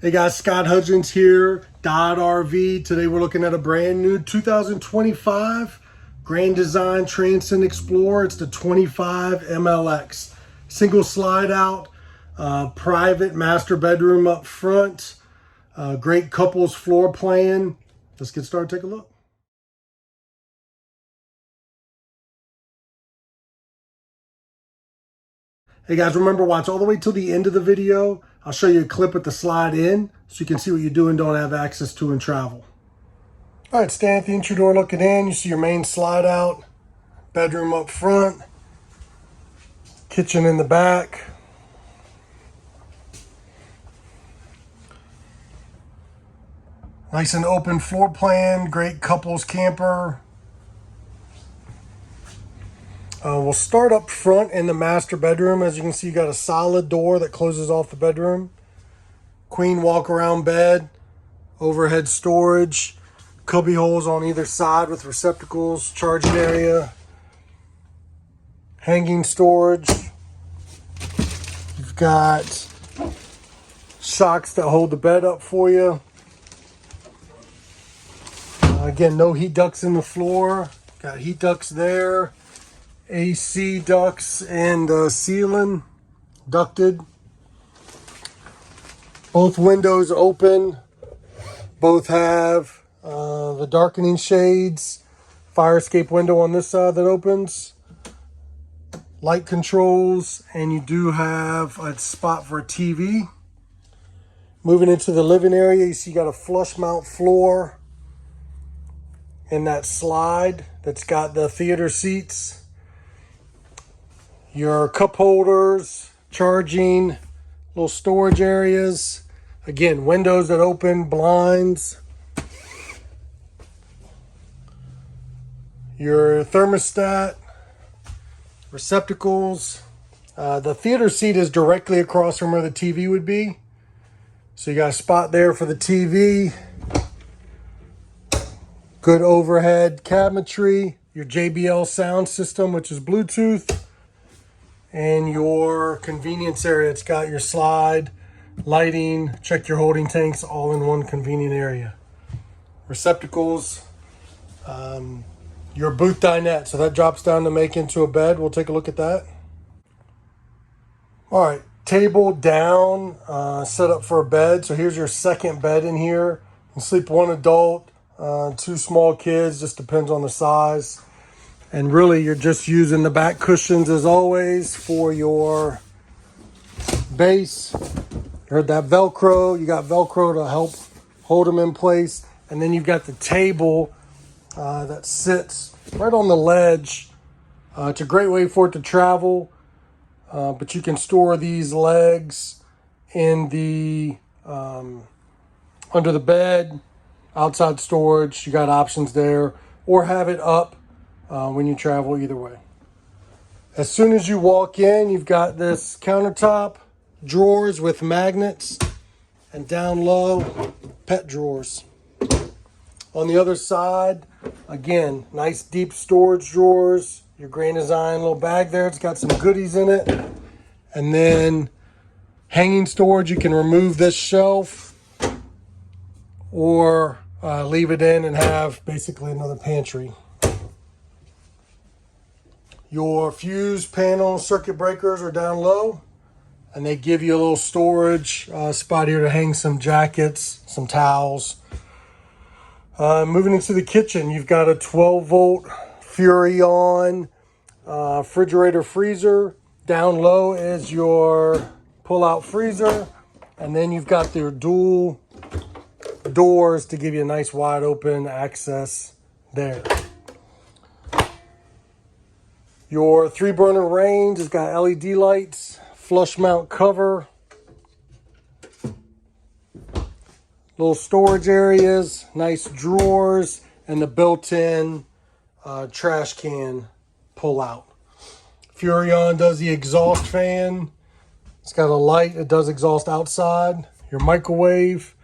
Hey guys, Scott Hudgins here, Dodd RV. Today we're looking at a brand new 2025 Grand Design Transcend Explorer. It's the 25MLX. Single slide out, private master bedroom up front, great couples floor plan. Let's get started, take a look. Hey guys, remember, watch all the way till the end of the video. I'll show you a clip with the slide in so you can see what you do and don't have access to in travel. All right, stand at the entry door looking in. You see your main slide out, bedroom up front, kitchen in the back. Nice and open floor plan, great couples camper. We'll start up front in the master bedroom. As you can see, you got a solid door that closes off the bedroom. Queen walk-around bed, overhead storage, cubby holes on either side with receptacles, charging area, hanging storage. You've got shocks that hold the bed up for you. Again, no heat ducts in the floor. Got heat ducts there. AC ducts and ceiling ducted. Both windows open. Both have the darkening shades. Fire escape window on this side that opens. Light controls, and you do have a spot for a TV. Moving into the living area, you see you got a flush mount floor and that slide that's got the theater seats. Your cup holders, charging, little storage areas. Again, windows that open, blinds. Your thermostat, receptacles. The theater seat is directly across from where the TV would be. So you got a spot there for the TV. Good overhead cabinetry. Your JBL sound system, which is Bluetooth. And your convenience area. It's got your slide, lighting, check your holding tanks, all in one convenient area. Receptacles, your booth dinette. So that drops down to make into a bed. We'll take a look at that. All right, table down, set up for a bed. So here's your second bed in here. You can sleep one adult, two small kids, just depends on the size. And really, you're just using the back cushions as always for your base. You heard that Velcro. You got Velcro to help hold them in place. And then you've got the table that sits right on the ledge. It's a great way for it to travel. But you can store these legs in the under the bed, outside storage. You got options there. Or have it up when you travel, either way. As soon as you walk in, you've got this countertop, drawers with magnets, and down low, pet drawers. On the other side, again, nice deep storage drawers, your Grand Design little bag there. It's got some goodies in it. And then hanging storage, you can remove this shelf or leave it in and have basically another pantry. Your fuse panel circuit breakers are down low, and they give you a little storage spot here to hang some jackets, some towels. Moving into the kitchen, you've got a 12-volt Furrion refrigerator freezer. Down low is your pull-out freezer, and then you've got your dual doors to give you a nice wide open access there. Your 3-burner range has got LED lights, flush mount cover, little storage areas, nice drawers, and the built-in trash can pull out. Furrion does the exhaust fan. It's got a light. It does exhaust outside. Your microwave,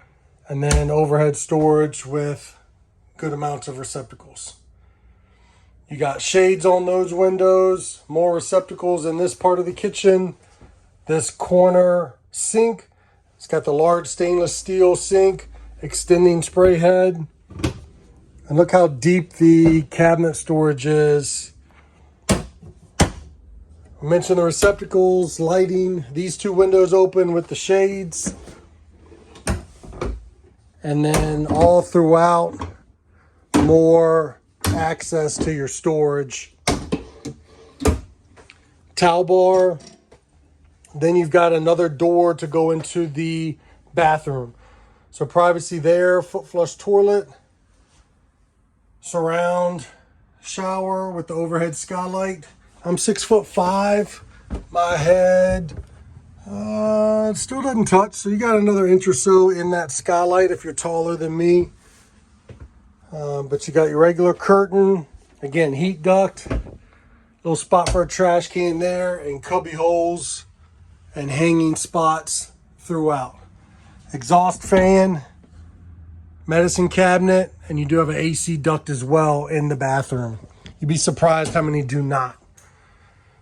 and then overhead storage with good amounts of receptacles. You got shades on those windows, more receptacles in this part of the kitchen. This corner sink It's got the large stainless steel sink, extending spray head. And look how deep the cabinet storage is. I mentioned the receptacles, lighting. These two windows open with the shades. And then all throughout, more access to your storage. Towel bar. Then you've got another door to go into the bathroom. So privacy there, foot flush toilet, surround shower with the overhead skylight. I'm 6'5". My head it still doesn't touch, so you got another inch or so in that skylight if you're taller than me. But you got your regular curtain, again, heat duct, little spot for a trash can there, and cubby holes and hanging spots throughout. Exhaust fan, medicine cabinet, and you do have an AC duct as well in the bathroom. You'd be surprised how many do not.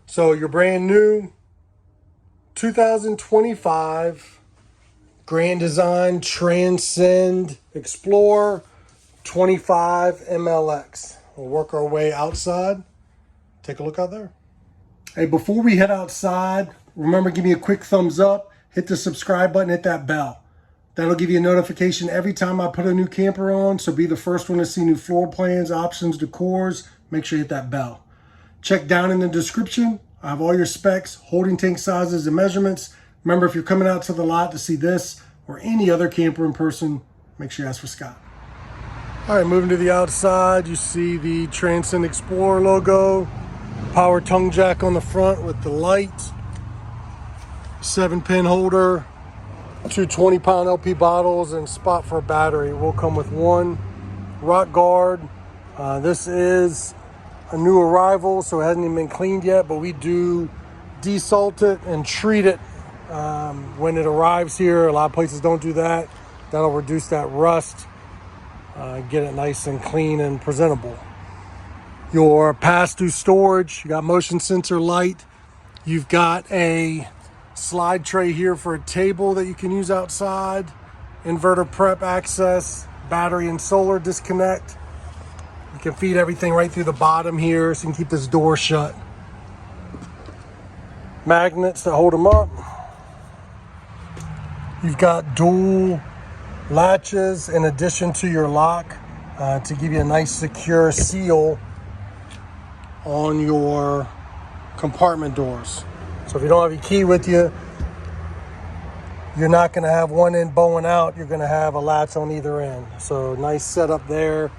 So your brand new 2025 Grand Design Transcend XPLOR 25MLX. We'll work our way outside. Take a look out there. Hey, before we head outside, remember, give me a quick thumbs up, hit the subscribe button, hit that bell. That'll give you a notification every time I put a new camper on, so be the first one to see new floor plans, options, decors. Make sure you hit that bell. Check down in the description. I have all your specs, holding tank sizes, and measurements. Remember, if you're coming out to the lot to see this or any other camper in person, make sure you ask for Scott. All right, moving to the outside, you see the Transcend XPLOR logo, power tongue jack on the front with the light, 7-pin holder, two 20-pound LP bottles, and spot for a battery. Will come with one rock guard. This is a new arrival, so it hasn't even been cleaned yet, but we do desalt it and treat it when it arrives here. A lot of places don't do that. That'll reduce that rust, get it nice and clean and presentable. Your pass-through storage, you got motion sensor light. You've got a slide tray here for a table that you can use outside. Inverter prep access, battery and solar disconnect. You can feed everything right through the bottom here, so you can keep this door shut. Magnets that hold them up. You've got dual latches in addition to your lock to give you a nice secure seal on your compartment doors. So if you don't have your key with you, you're not going to have one end bowing out. You're going to have a latch on either end. So nice setup there.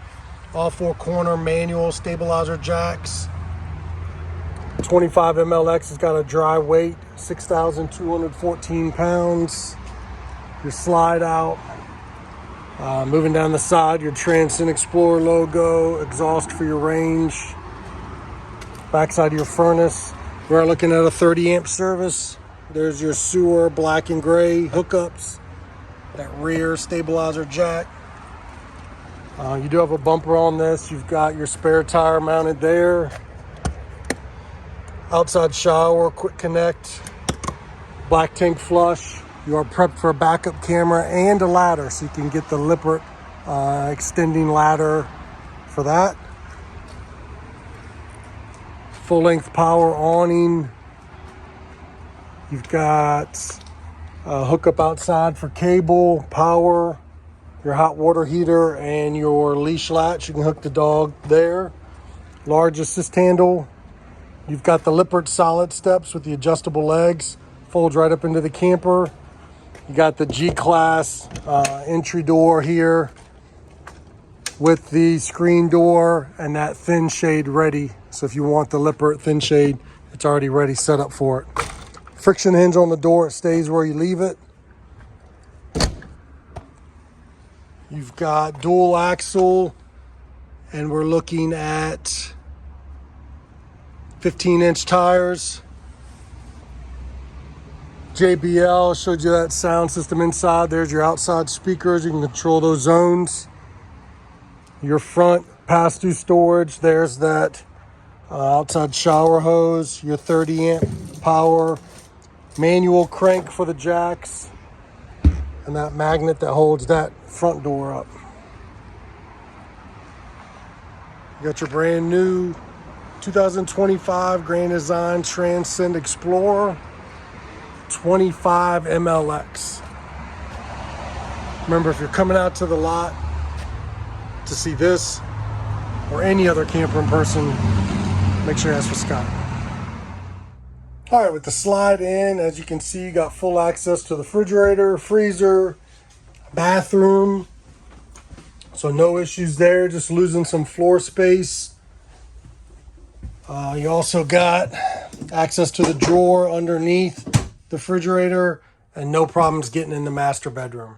All four corner manual stabilizer jacks. 25MLX has got a dry weight, 6,214 pounds. Your slide out. Moving down the side, your Transcend XPLOR logo, exhaust for your range. Backside of your furnace. We're looking at a 30 amp service. There's your sewer black and gray hookups. That rear stabilizer jack. You do have a bumper on this. You've got your spare tire mounted there. Outside shower, quick connect. Black tank flush. You are prepped for a backup camera and a ladder, so you can get the Lippert extending ladder for that. Full length power awning. You've got a hookup outside for cable, power, your hot water heater, and your leash latch. You can hook the dog there. Large assist handle. You've got the Lippert solid steps with the adjustable legs. Folds right up into the camper. You got the G-Class entry door here with the screen door and that thin shade ready. So if you want the Lippert thin shade, it's already ready, set up for it. Friction hinge on the door, it stays where you leave it. You've got dual axle, and we're looking at 15-inch tires. JBL showed you that sound system inside. There's your outside speakers. You can control those zones. Your front pass-through storage. There's that outside shower hose. Your 30 amp power. Manual crank for the jacks. and that magnet that holds that front door up. You got your brand new 2025 Grand Design TRANSCEND XPLOR 25MLX. Remember, if you're coming out to the lot to see this or any other camper in person, make sure you ask for Scott. All right, with the slide in, as you can see, you got full access to the refrigerator, freezer, bathroom. So no issues there, just losing some floor space. You also got access to the drawer underneath the refrigerator and no problems getting in the master bedroom.